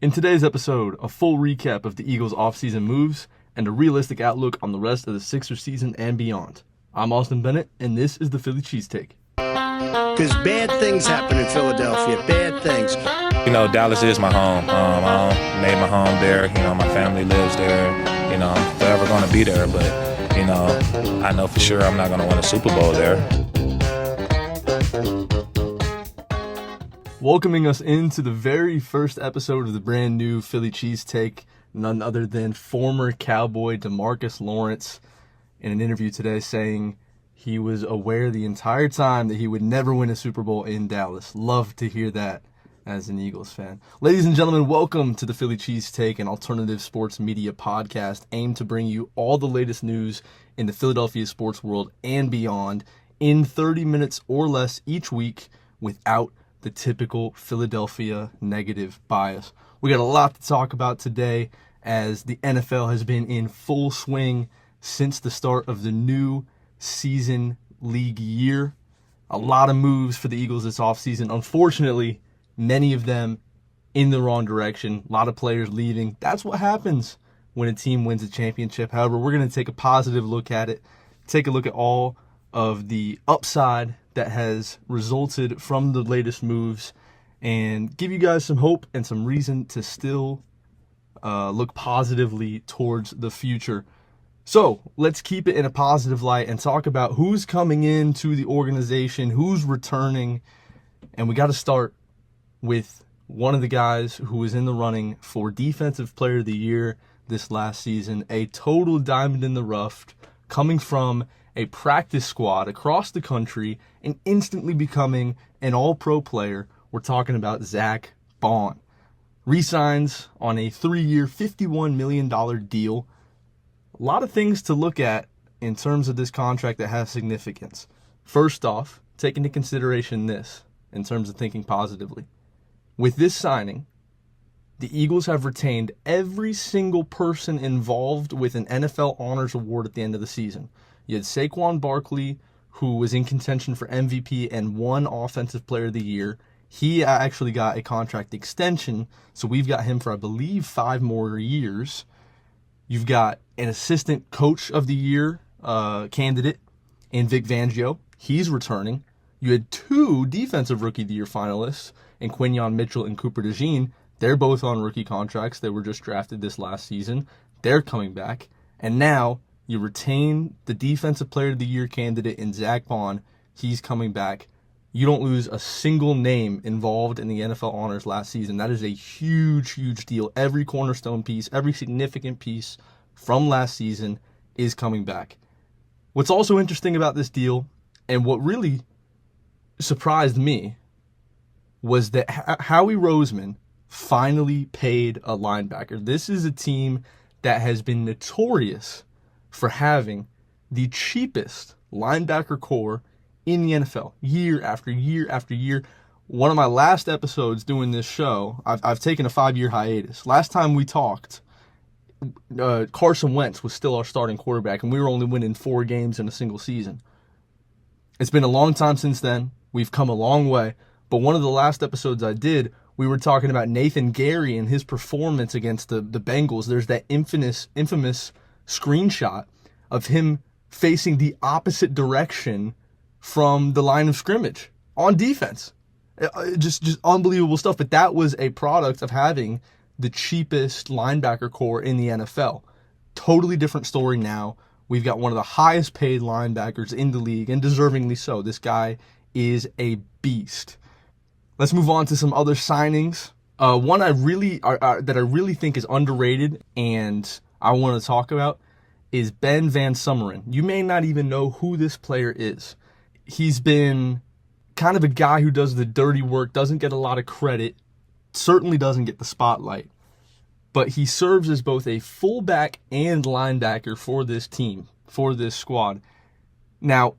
In today's episode, a full recap of the Eagles' offseason moves and a realistic outlook on the rest of the Sixers season and beyond. I'm Austin Bennett, and this is the Philly Cheesesteak. Because bad things happen in Philadelphia, bad things. Dallas is my home. I made my home there. My family lives there. I'm forever going to be there. But, I know for sure I'm not going to win a Super Bowl there. Welcoming us into the very first episode of the brand new Philly Cheesesteak, none other than former Cowboy DeMarcus Lawrence, in an interview today saying he was aware the entire time that he would never win a Super Bowl in Dallas. Love to hear that as an Eagles fan. Ladies and gentlemen, welcome to the Philly Cheesesteak, an alternative sports media podcast aimed to bring you all the latest news in the Philadelphia sports world and beyond in 30 minutes or less each week without the typical Philadelphia negative bias. We got a lot to talk about today as the NFL has been in full swing since the start of the new season league year. A lot of moves for the Eagles this offseason. Unfortunately, many of them in the wrong direction. A lot of players leaving. That's what happens when a team wins a championship. However, we're going to take a positive look at it, take a look at all of the upside that has resulted from the latest moves, and give you guys some hope and some reason to still look positively towards the future. So let's keep it in a positive light and talk about who's coming into the organization, who's returning, and we got to start with one of the guys who was in the running for Defensive Player of the Year this last season, a total diamond in the rough, coming from a practice squad across the country and instantly becoming an all-pro player. We're talking about Zack Baun. Resigns on a 3-year, $51 million deal. A lot of things to look at in terms of this contract that has significance. First off, take into consideration this in terms of thinking positively. With this signing, the Eagles have retained every single person involved with an NFL Honors Award at the end of the season. You had Saquon Barkley, who was in contention for MVP and won Offensive Player of the Year. He actually got a contract extension, so we've got him for, I believe, 5 more years. You've got an Assistant Coach of the Year candidate in Vic Fangio. He's returning. You had 2 Defensive Rookie of the Year finalists in Quinyon Mitchell and Cooper DeJean. They're both on rookie contracts. They were just drafted this last season. They're coming back. And now you retain the Defensive Player of the Year candidate in Zack Baun. He's coming back. You don't lose a single name involved in the NFL honors last season. That is a huge, huge deal. Every cornerstone piece, every significant piece from last season is coming back. What's also interesting about this deal, and what really surprised me, was that Howie Roseman finally paid a linebacker. This is a team that has been notorious for having the cheapest linebacker core in the NFL year after year after year. One of my last episodes doing this show, I've taken a 5-year hiatus. Last time we talked, Carson Wentz was still our starting quarterback, and we were only winning 4 games in a single season. It's been a long time since then. We've come a long way. But one of the last episodes I did, we were talking about Nathan Gary and his performance against the Bengals. There's that infamous screenshot of him facing the opposite direction from the line of scrimmage on defense. Just unbelievable stuff. But that was a product of having the cheapest linebacker core in the NFL. Totally different story now. We've got one of the highest paid linebackers in the league, and deservingly so. This guy is a beast. Let's move on to some other signings. One I really think is underrated and I want to talk about is Ben Van Sumeren. You may not even know who this player is. He's been kind of a guy who does the dirty work, doesn't get a lot of credit, certainly doesn't get the spotlight, but he serves as both a fullback and linebacker for this team, for this squad. Now,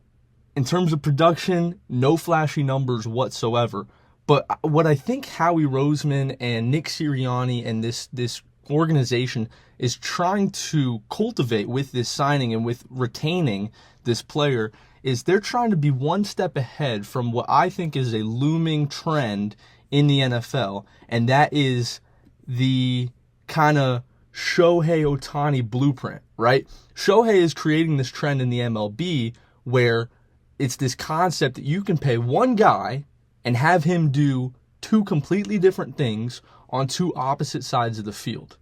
in terms of production, no flashy numbers whatsoever. But what I think Howie Roseman and Nick Sirianni and this organization is trying to cultivate with this signing and with retaining this player is they're trying to be one step ahead from what I think is a looming trend in the NFL, and that is the kind of Shohei Ohtani blueprint, right? Shohei is creating this trend in the MLB where it's this concept that you can pay one guy and have him do two completely different things on two opposite sides of the field,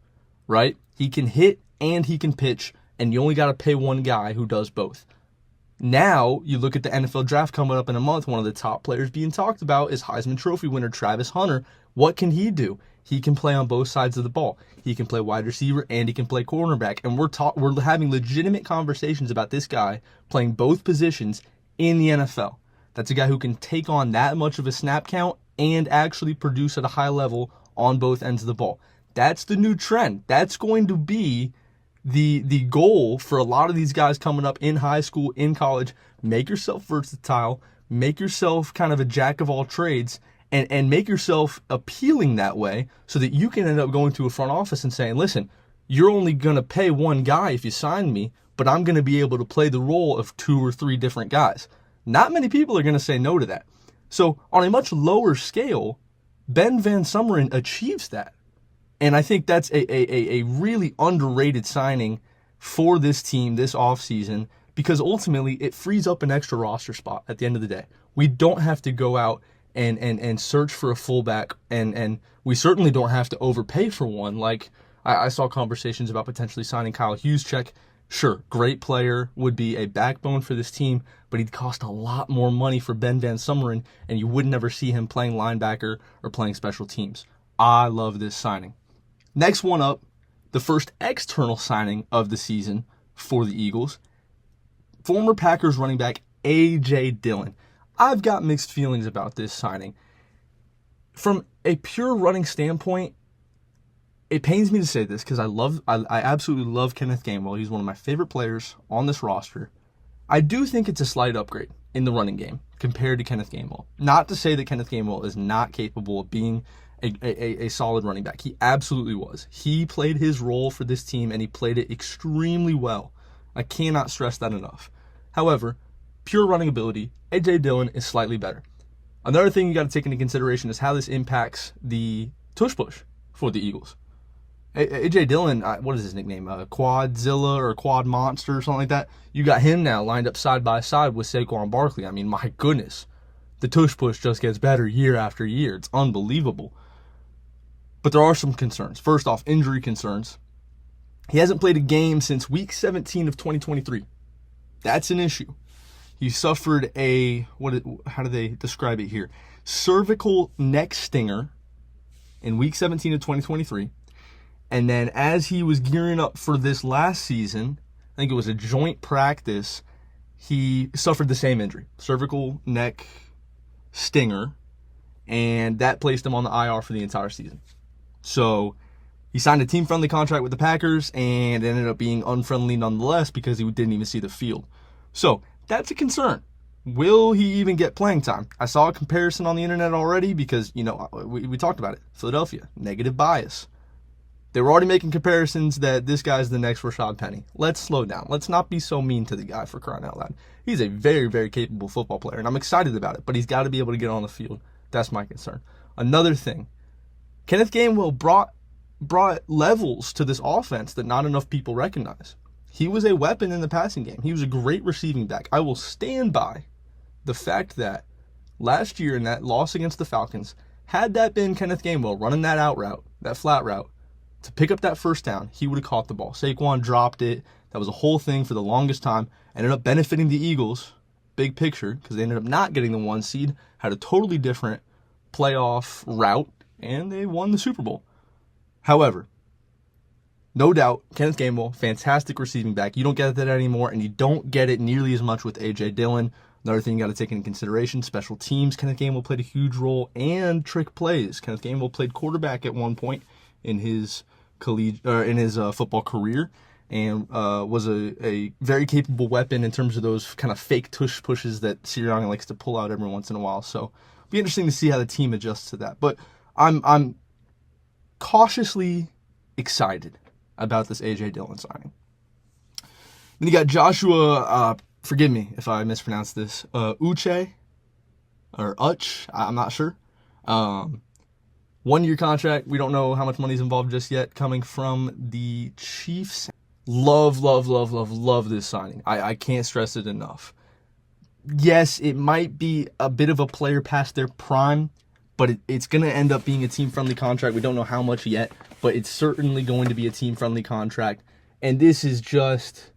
right? He can hit and he can pitch, and you only got to pay one guy who does both. Now, you look at the NFL draft coming up in a month, one of the top players being talked about is Heisman Trophy winner Travis Hunter. What can he do? He can play on both sides of the ball. He can play wide receiver and he can play cornerback. And we're having legitimate conversations about this guy playing both positions in the NFL. That's a guy who can take on that much of a snap count and actually produce at a high level on both ends of the ball. That's the new trend. That's going to be the goal for a lot of these guys coming up in high school, in college. Make yourself versatile, make yourself kind of a jack of all trades, and make yourself appealing that way so that you can end up going to a front office and saying, listen, you're only going to pay one guy if you sign me, but I'm going to be able to play the role of two or three different guys. Not many people are going to say no to that. So on a much lower scale, Ben Van Sumeren achieves that. And I think that's a really underrated signing for this team this offseason because ultimately it frees up an extra roster spot at the end of the day. We don't have to go out and search for a fullback, and we certainly don't have to overpay for one. Like I saw conversations about potentially signing Kyle Juszczyk. Sure, great player, would be a backbone for this team, but he'd cost a lot more money for Ben Van Sumeren, and you would never see him playing linebacker or playing special teams. I love this signing. Next one up, the first external signing of the season for the Eagles, former Packers running back A.J. Dillon. I've got mixed feelings about this signing. From a pure running standpoint, it pains me to say this because I absolutely love Kenneth Gainwell. He's one of my favorite players on this roster. I do think it's a slight upgrade in the running game compared to Kenneth Gainwell. Not to say that Kenneth Gainwell is not capable of being a solid running back. He absolutely was. He played his role for this team, and he played it extremely well. I cannot stress that enough. However, pure running ability, A.J. Dillon is slightly better. Another thing you got to take into consideration is how this impacts the tush push for the Eagles. A.J. Dillon, what is his nickname? Quadzilla or Quad Monster or something like that. You got him now lined up side by side with Saquon Barkley. I mean, my goodness. The tush push just gets better year after year. It's unbelievable. But there are some concerns. First off, injury concerns. He hasn't played a game since week 17 of 2023. That's an issue. He suffered how do they describe it here? Cervical neck stinger in week 17 of 2023. And then as he was gearing up for this last season, I think it was a joint practice, he suffered the same injury, cervical neck stinger, and that placed him on the IR for the entire season. So he signed a team-friendly contract with the Packers, and it ended up being unfriendly nonetheless because he didn't even see the field. So that's a concern. Will he even get playing time? I saw a comparison on the internet already because, we talked about it. Philadelphia, negative bias. They were already making comparisons that this guy's the next Rashad Penny. Let's slow down. Let's not be so mean to the guy, for crying out loud. He's a very, very capable football player, and I'm excited about it, but he's got to be able to get on the field. That's my concern. Another thing, Kenneth Gainwell brought levels to this offense that not enough people recognize. He was a weapon in the passing game. He was a great receiving back. I will stand by the fact that last year in that loss against the Falcons, had that been Kenneth Gainwell running that out route, that flat route, to pick up that first down, he would have caught the ball. Saquon dropped it. That was a whole thing for the longest time. Ended up benefiting the Eagles, big picture, because they ended up not getting the 1 seed, had a totally different playoff route, and they won the Super Bowl. However, no doubt, Kenneth Gainwell, fantastic receiving back. You don't get that anymore, and you don't get it nearly as much with A.J. Dillon. Another thing you got to take into consideration, special teams. Kenneth Gainwell played a huge role, and trick plays. Kenneth Gainwell played quarterback at one point in his football career, and was a very capable weapon in terms of those kind of fake tush pushes that Sirianni likes to pull out every once in a while. So it'll be interesting to see how the team adjusts to that. But I'm cautiously excited about this A.J. Dillon signing. Then you got Joshua, forgive me if I mispronounce this, Uche, or Uch, I'm not sure. 1-year contract. We don't know how much money's involved just yet, coming from the Chiefs. Love this signing. I can't stress it enough. Yes, it might be a bit of a player past their prime, but it's going to end up being a team-friendly contract. We don't know how much yet, but it's certainly going to be a team-friendly contract. And this is just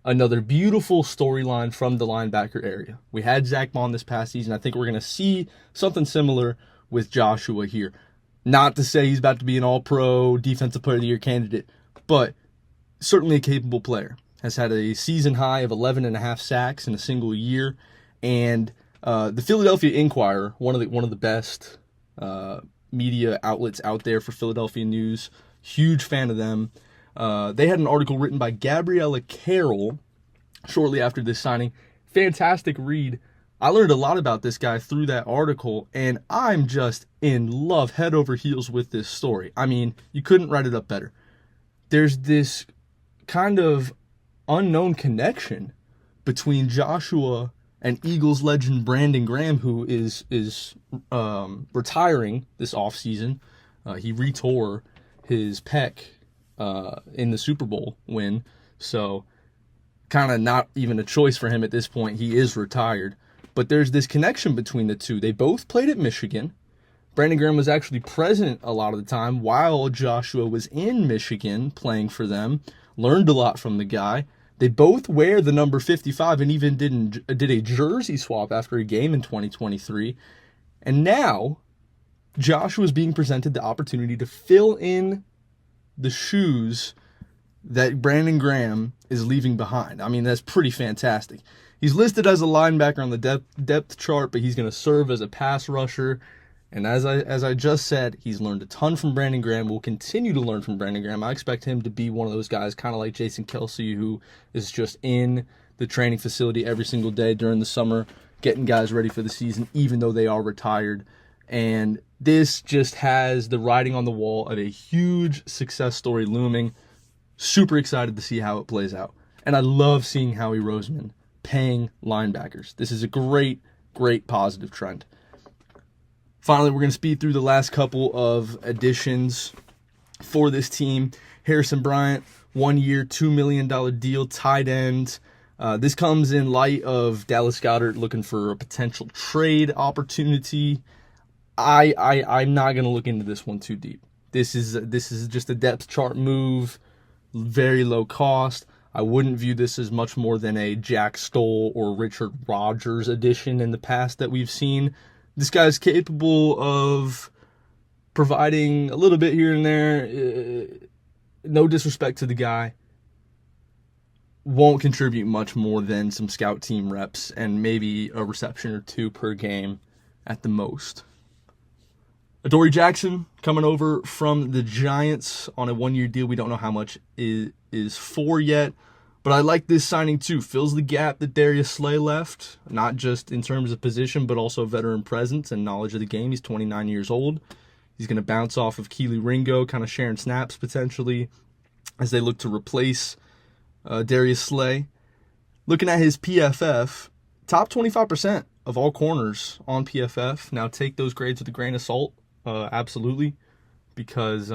another beautiful storyline from the linebacker area. We had Zach Bond this past season. I think we're going to see something similar with Joshua here. Not to say he's about to be an all-pro Defensive Player of the Year candidate, but certainly a capable player. Has had a season high of 11.5 sacks in a single year. And the Philadelphia Inquirer, one of the best media outlets out there for Philadelphia news, huge fan of them. They had an article written by Gabriella Carroll shortly after this signing. Fantastic read. I learned a lot about this guy through that article, and I'm just in love, head over heels with this story. I mean, you couldn't write it up better. There's this kind of unknown connection between Joshua and Eagles legend Brandon Graham, who is retiring this offseason. He retore his pec in the Super Bowl win, so kind of not even a choice for him at this point. He is retired. But there's this connection between the two. They both played at Michigan. Brandon Graham was actually present a lot of the time while Joshua was in Michigan playing for them. Learned a lot from the guy. They both wear the number 55 and even did a jersey swap after a game in 2023. And now, Joshua is being presented the opportunity to fill in the shoes that Brandon Graham is leaving behind. I mean, that's pretty fantastic. He's listed as a linebacker on the depth chart, but he's going to serve as a pass rusher. And as I just said, he's learned a ton from Brandon Graham, will continue to learn from Brandon Graham. I expect him to be one of those guys, kind of like Jason Kelsey, who is just in the training facility every single day during the summer, getting guys ready for the season, even though they are retired. And this just has the writing on the wall of a huge success story looming. Super excited to see how it plays out. And I love seeing Howie Roseman paying linebackers. This is a great positive trend. Finally, we're going to speed through the last couple of additions for this team. Harrison Bryant, 1 year, $2 million deal, tight end. This comes in light of Dallas Goedert looking for a potential trade opportunity. I'm not going to look into this one too deep. This is just a depth chart move, very low cost. I wouldn't view this as much more than a Jack Stoll or Richard Rodgers addition in the past that we've seen. This guy's capable of providing a little bit here and there. No disrespect to the guy. Won't contribute much more than some scout team reps and maybe a reception or two per game at the most. Adoree Jackson coming over from the Giants on a 1-year deal. We don't know how much is for yet. But I like this signing too. Fills the gap that Darius Slay left, not just in terms of position, but also veteran presence and knowledge of the game. He's 29 years old. He's going to bounce off of Keely Ringo, kind of sharing snaps potentially as they look to replace Darius Slay. Looking at his PFF, top 25% of all corners on PFF. Now take those grades with a grain of salt, absolutely, because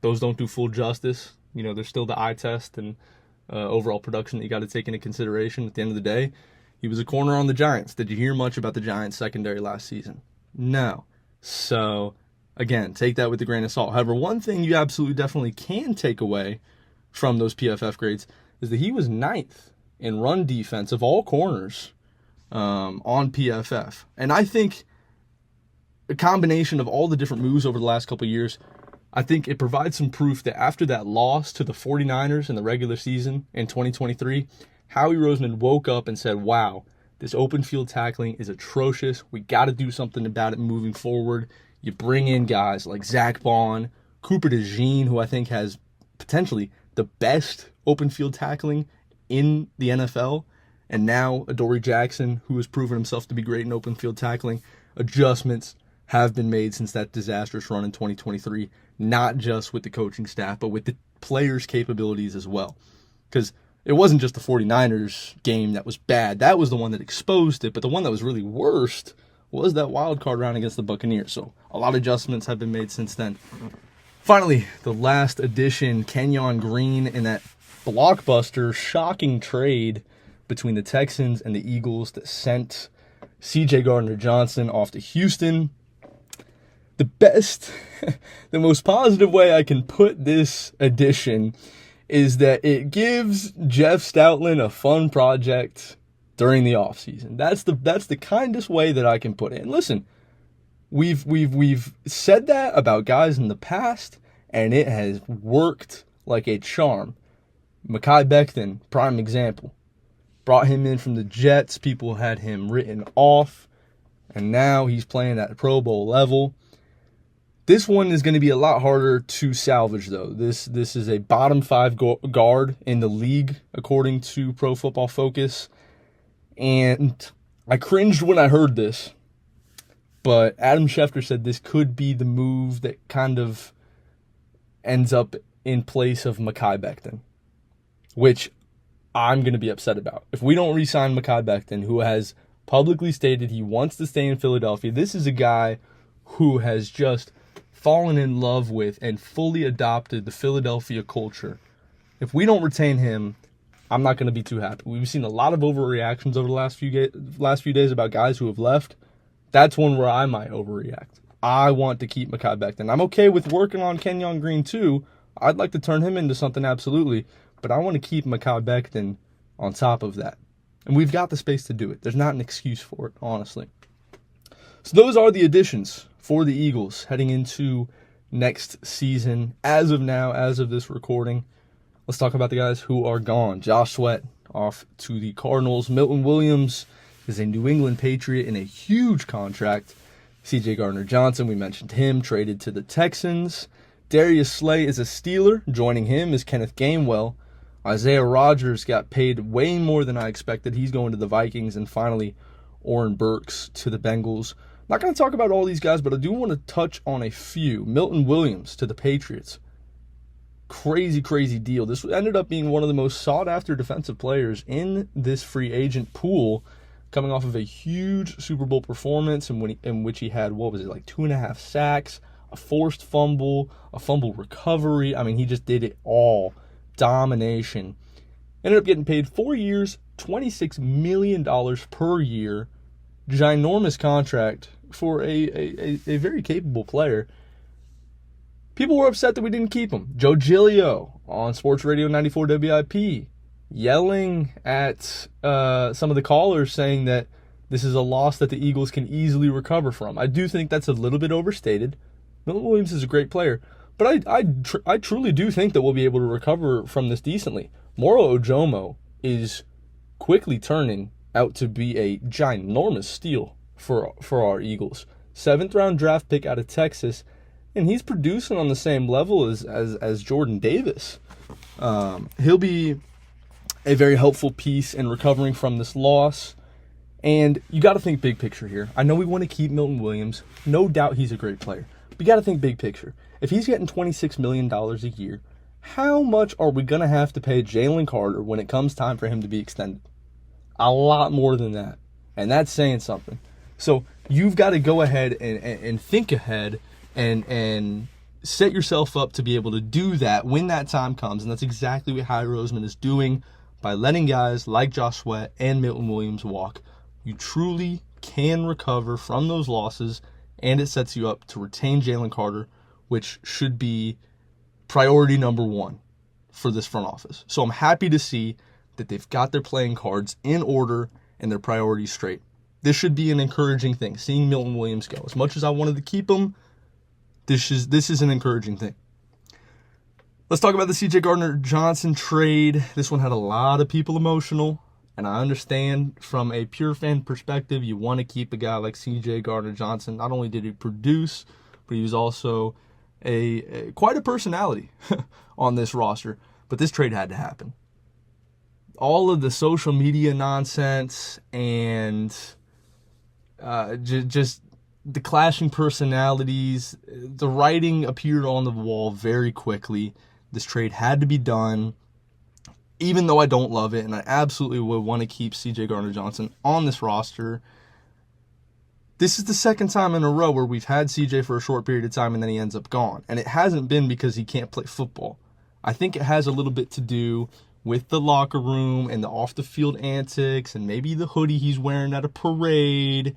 those don't do full justice. You know, there's still the eye test and overall production that you got to take into consideration. At the end of the day, he was a corner on the Giants. Did you hear much about the Giants secondary last season? No. So, again, take that with a grain of salt. However, one thing you absolutely definitely can take away from those PFF grades is that he was 9th in run defense of all corners on PFF. And I think a combination of all the different moves over the last couple of years, I think it provides some proof that after that loss to the 49ers in the regular season in 2023, Howie Roseman woke up and said, wow, this open field tackling is atrocious. We got to do something about it moving forward. You bring in guys like Zach Bond, Cooper DeJean, who I think has potentially the best open field tackling in the NFL, and now Adoree Jackson, who has proven himself to be great in open field tackling. Adjustments have been made since that disastrous run in 2023, not just with the coaching staff, but with the players' capabilities as well. Because it wasn't just the 49ers game that was bad. That was the one that exposed it, but the one that was really worst was that wild card round against the Buccaneers. So a lot of adjustments have been made since then. Finally, the last addition, Kenyon Green, in that blockbuster, shocking trade between the Texans and the Eagles that sent C.J. Gardner-Johnson off to Houston. The most positive way I can put this addition is that it gives Jeff Stoutland a fun project during the offseason. That's the kindest way that I can put it. And listen, we've said that about guys in the past, and it has worked like a charm. Mekhi Becton, prime example. Brought him in from the Jets. People had him written off, and now he's playing at Pro Bowl level. This one is going to be a lot harder to salvage, though. This is a bottom 5 guard in the league, according to Pro Football Focus. And I cringed when I heard this, but Adam Schefter said this could be the move that kind of ends up in place of Mekhi Becton, which I'm going to be upset about. If we don't re-sign Mekhi Becton, who has publicly stated he wants to stay in Philadelphia, this is a guy who has just fallen in love with and fully adopted the Philadelphia culture. If we don't retain him, I'm not going to be too happy. We've seen a lot of overreactions over the last few days about guys who have left. That's one where I might overreact. I want to keep Mekhi Becton. I'm okay with working on Kenyon Green too. I'd like to turn him into something absolutely, but I want to keep Mekhi Becton on top of that. And we've got the space to do it. There's not an excuse for it, honestly. So those are the additions for the Eagles heading into next season. As of now, as of this recording, let's talk about the guys who are gone. Josh Sweat off to the Cardinals. Milton Williams is a New England Patriot in a huge contract. C.J. Gardner-Johnson, we mentioned him, traded to the Texans. Darius Slay is a Steeler. Joining him is Kenneth Gainwell. Isaiah Rodgers got paid way more than I expected. He's going to the Vikings. And finally, Oren Burks to the Bengals. Not going to talk about all these guys, but I do want to touch on a few. Milton Williams to the Patriots. Crazy, crazy deal. This ended up being one of the most sought-after defensive players in this free agent pool, coming off of a huge Super Bowl performance in which he had, 2.5 sacks, a forced fumble, a fumble recovery. I mean, he just did it all. Domination. Ended up getting paid 4 years, $26 million per year. Ginormous contract for a very capable player. People were upset that we didn't keep him. Joe Giglio on Sports Radio 94 WIP yelling at some of the callers saying that this is a loss that the Eagles can easily recover from. I do think that's a little bit overstated. Milton Williams is a great player, but I truly do think that we'll be able to recover from this decently. Moro Ojomo is quickly turning out to be a ginormous steal for our Eagles. 7th round draft pick out of Texas, and he's producing on the same level as Jordan Davis. He'll be a very helpful piece in recovering from this loss. And you got to think big picture here. I know we want to keep Milton Williams. No doubt he's a great player. But you got to think big picture. If he's getting $26 million a year, how much are we going to have to pay Jalen Carter when it comes time for him to be extended? A lot more than that. And that's saying something. So you've got to go ahead and think ahead and set yourself up to be able to do that when that time comes. And that's exactly what Howie Roseman is doing by letting guys like Josh Sweat and Milton Williams walk. You truly can recover from those losses, and it sets you up to retain Jalen Carter, which should be priority number one for this front office. So I'm happy to see that they've got their playing cards in order and their priorities straight. This should be an encouraging thing, seeing Milton Williams go. As much as I wanted to keep him, this is an encouraging thing. Let's talk about the C.J. Gardner-Johnson trade. This one had a lot of people emotional, and I understand from a pure fan perspective, you want to keep a guy like C.J. Gardner-Johnson. Not only did he produce, but he was also quite a personality on this roster. But this trade had to happen. All of the social media nonsense and just the clashing personalities, the writing appeared on the wall very quickly. This trade had to be done, even though I don't love it, and I absolutely would want to keep C.J. Gardner-Johnson on this roster. This is the second time in a row where we've had CJ for a short period of time and then he ends up gone. And it hasn't been because he can't play football. I think it has a little bit to do with the locker room and the off-the-field antics and maybe the hoodie he's wearing at a parade.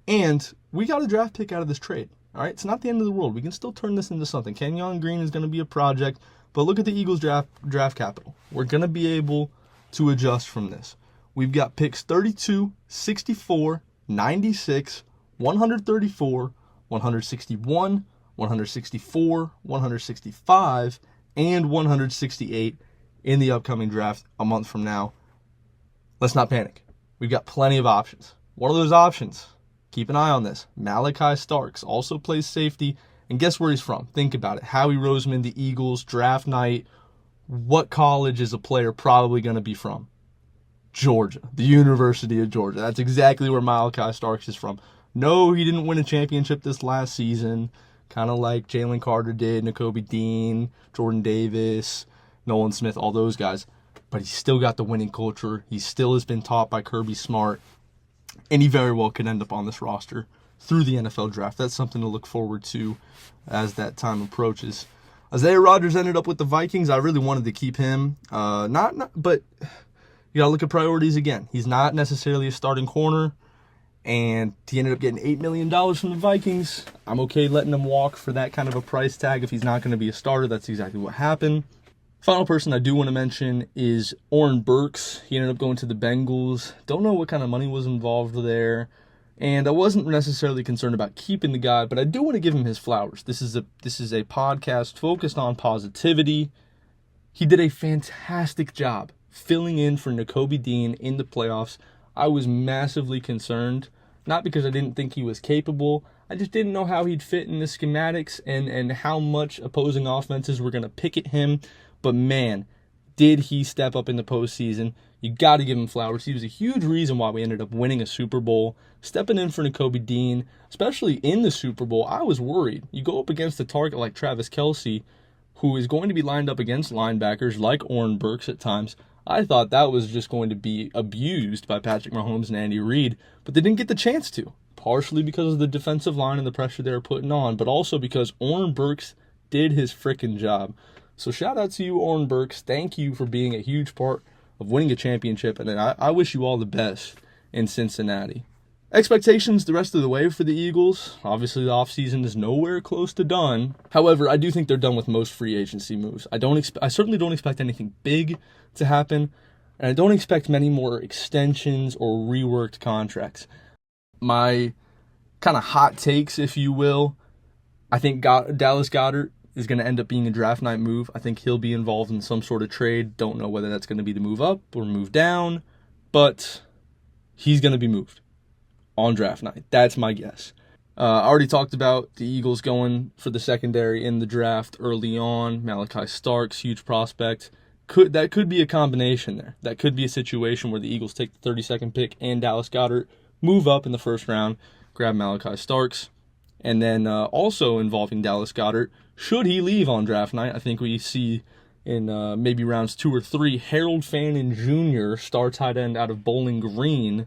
And we got a draft pick out of this trade. All right, it's not the end of the world. We can still turn this into something. Kenyon Green is going to be a project, but look at the Eagles draft capital. We're going to be able to adjust from this. We've got picks 32, 64, 96, 134, 161, 164, 165, and 168 in the upcoming draft a month from now. Let's not panic. We've got plenty of options. One of those options, keep an eye on this, Malachi Starks also plays safety, and guess where he's from? Think about it. Howie Roseman, the Eagles, draft night. What college is a player probably going to be from? Georgia, the University of Georgia. That's exactly where Malachi Starks is from. No, he didn't win a championship this last season, kind of like Jalen Carter did, Nakobe Dean, Jordan Davis, Nolan Smith, all those guys. But he's still got the winning culture. He still has been taught by Kirby Smart, and he very well could end up on this roster through the NFL draft. That's something to look forward to as that time approaches. Isaiah Rodgers ended up with the Vikings. I really wanted to keep him. But you gotta look at priorities again. He's not necessarily a starting corner, and he ended up getting $8 million from the Vikings. I'm okay letting him walk for that kind of a price tag if he's not going to be a starter. That's exactly what happened. Final person I do want to mention is Oren Burks. He ended up going to the Bengals. Don't know what kind of money was involved there, and I wasn't necessarily concerned about keeping the guy, but I do want to give him his flowers. This is a podcast focused on positivity. He did a fantastic job filling in for Nakobe Dean in the playoffs. I was massively concerned, not because I didn't think he was capable. I just didn't know how he'd fit in the schematics and how much opposing offenses were going to pick at him. But man, did he step up in the postseason. You got to give him flowers. He was a huge reason why we ended up winning a Super Bowl. Stepping in for Nakobe Dean, especially in the Super Bowl, I was worried. You go up against a target like Travis Kelce, who is going to be lined up against linebackers like Oren Burks at times. I thought that was just going to be abused by Patrick Mahomes and Andy Reid, but they didn't get the chance to. Partially because of the defensive line and the pressure they were putting on, but also because Oren Burks did his frickin' job. So shout out to you, Oren Burks. Thank you for being a huge part of winning a championship, and I wish you all the best in Cincinnati. Expectations the rest of the way for the Eagles. Obviously, the offseason is nowhere close to done. However, I do think they're done with most free agency moves. I certainly don't expect anything big to happen, and I don't expect many more extensions or reworked contracts. My kind of hot takes, if you will, I think Dallas Goedert is going to end up being a draft night move. I think he'll be involved in some sort of trade. Don't know whether that's going to be the move up or move down, but he's going to be moved on draft night. That's my guess. I already talked about the Eagles going for the secondary in the draft early on. Malachi Starks, huge prospect. That could be a combination there. That could be a situation where the Eagles take the 32nd pick and Dallas Goedert, move up in the first round, grab Malachi Starks, and then also involving Dallas Goedert, should he leave on draft night, I think we see in maybe rounds 2 or 3, Harold Fannin Jr., star tight end out of Bowling Green,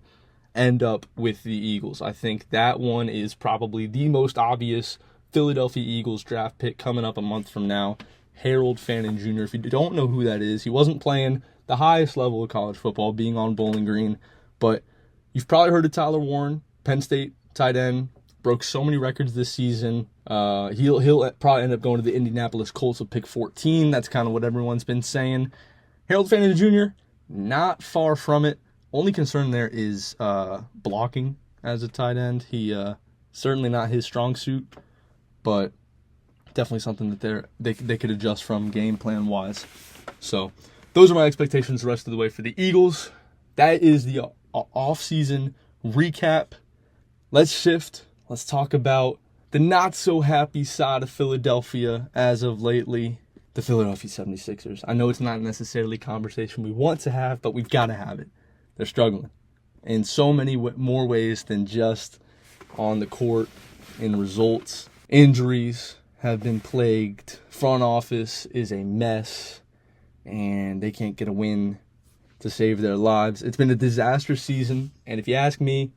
end up with the Eagles. I think that one is probably the most obvious Philadelphia Eagles draft pick coming up a month from now. Harold Fannin Jr. If you don't know who that is, he wasn't playing the highest level of college football, being on Bowling Green, but you've probably heard of Tyler Warren, Penn State tight end, broke so many records this season. He'll probably end up going to the Indianapolis Colts with pick 14. That's kind of what everyone's been saying. Harold Fannin Jr., not far from it. Only concern there is blocking as a tight end. He certainly not his strong suit, but definitely something that they could adjust from game plan wise. So those are my expectations the rest of the way for the Eagles. That is the off-season recap. Let's shift. Let's talk about the not-so-happy side of Philadelphia as of lately, the Philadelphia 76ers. I know it's not necessarily a conversation we want to have, but we've got to have it. They're struggling in so many more ways than just on the court in results. Injuries have been plagued. Front office is a mess, and they can't get a win to save their lives. It's been a disastrous season, and if you ask me,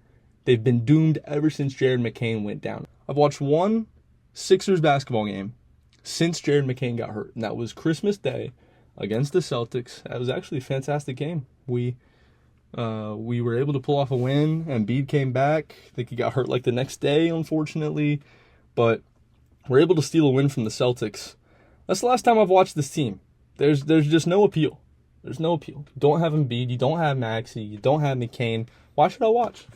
They've been doomed ever since Jared McCain went down. I've watched one Sixers basketball game since Jared McCain got hurt, and that was Christmas Day against the Celtics. That was actually a fantastic game. We were able to pull off a win, and Embiid came back. I think he got hurt like the next day, unfortunately, but we're able to steal a win from the Celtics. That's the last time I've watched this team. There's just no appeal. There's no appeal. You don't have Embiid. You don't have Maxey. You don't have McCain. Why should I watch?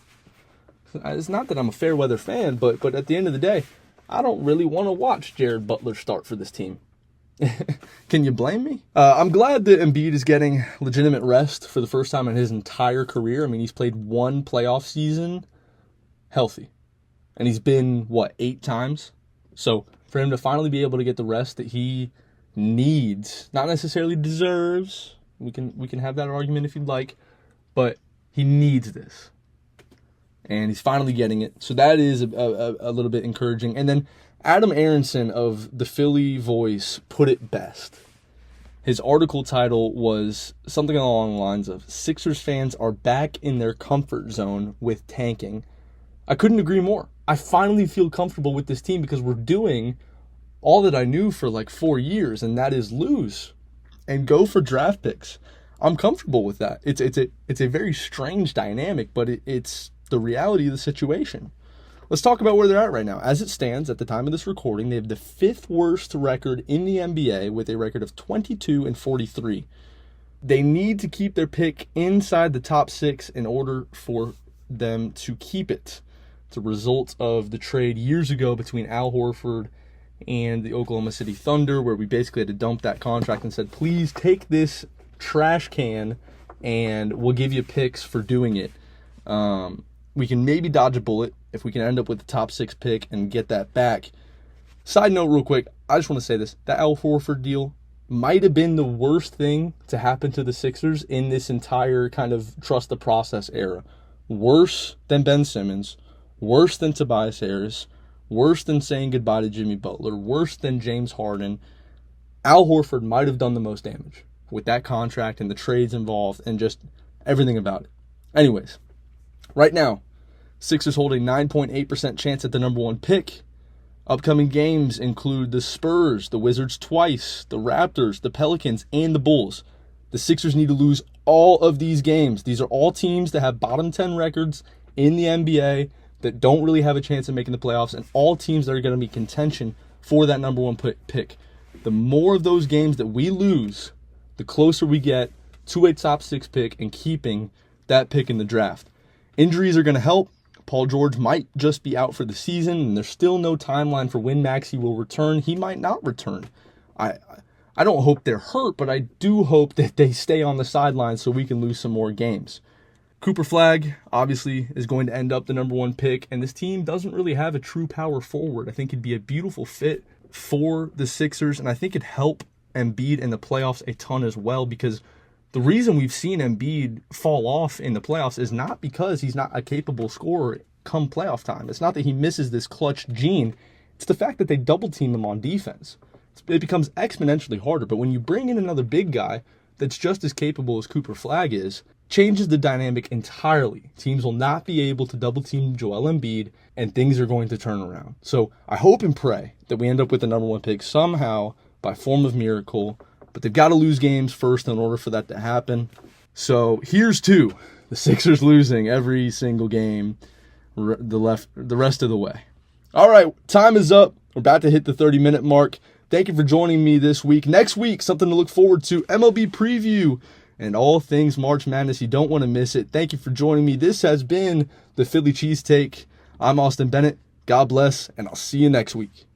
It's not that I'm a fair weather fan, but at the end of the day, I don't really want to watch Jared Butler start for this team. Can you blame me? I'm glad that Embiid is getting legitimate rest for the first time in his entire career. I mean, he's played one playoff season healthy. And he's been, 8 times? So for him to finally be able to get the rest that he needs, not necessarily deserves, we can have that argument if you'd like, but he needs this. And he's finally getting it. So that is a little bit encouraging. And then Adam Aronson of the Philly Voice put it best. His article title was something along the lines of, Sixers fans are back in their comfort zone with tanking. I couldn't agree more. I finally feel comfortable with this team because we're doing all that I knew for like 4 years, and that is lose and go for draft picks. I'm comfortable with that. It's a very strange dynamic, but it's the reality of the situation. Let's talk about where they're at right now. As it stands, at the time of this recording, they have the 5th worst record in the NBA with a record of 22-43. They need to keep their pick inside the top 6 in order for them to keep it. It's a result of the trade years ago between Al Horford and the Oklahoma City Thunder, where we basically had to dump that contract and said, please take this trash can and we'll give you picks for doing it. We can maybe dodge a bullet if we can end up with the top 6 pick and get that back. Side note real quick, I just want to say this. That Al Horford deal might have been the worst thing to happen to the Sixers in this entire kind of trust the process era. Worse than Ben Simmons, worse than Tobias Harris, worse than saying goodbye to Jimmy Butler, worse than James Harden. Al Horford might have done the most damage with that contract and the trades involved and just everything about it. Anyways, right now, Sixers hold a 9.8% chance at the number 1 pick. Upcoming games include the Spurs, the Wizards twice, the Raptors, the Pelicans, and the Bulls. The Sixers need to lose all of these games. These are all teams that have bottom 10 records in the NBA that don't really have a chance of making the playoffs, and all teams that are going to be contention for that number 1 pick. The more of those games that we lose, the closer we get to a top 6 pick and keeping that pick in the draft. Injuries are going to help. Paul George might just be out for the season, and there's still no timeline for when Maxey will return. He might not return. I don't hope they're hurt, but I do hope that they stay on the sidelines so we can lose some more games. Cooper Flagg, obviously, is going to end up the number 1 pick, and this team doesn't really have a true power forward. I think it'd be a beautiful fit for the Sixers, and I think it'd help Embiid in the playoffs a ton as well, because the reason we've seen Embiid fall off in the playoffs is not because he's not a capable scorer come playoff time. It's not that he misses this clutch gene. It's the fact that they double team him on defense. It becomes exponentially harder. But when you bring in another big guy that's just as capable as Cooper Flagg is, changes the dynamic entirely. Teams will not be able to double team Joel Embiid, and things are going to turn around. So I hope and pray that we end up with the number 1 pick somehow by form of miracle. But they've got to lose games first in order for that to happen. So here's to the Sixers losing every single game the rest of the way. All right, time is up. We're about to hit the 30-minute mark. Thank you for joining me this week. Next week, something to look forward to, MLB preview and all things March Madness. You don't want to miss it. Thank you for joining me. This has been the Philly Cheese Take. I'm Austin Bennett. God bless, and I'll see you next week.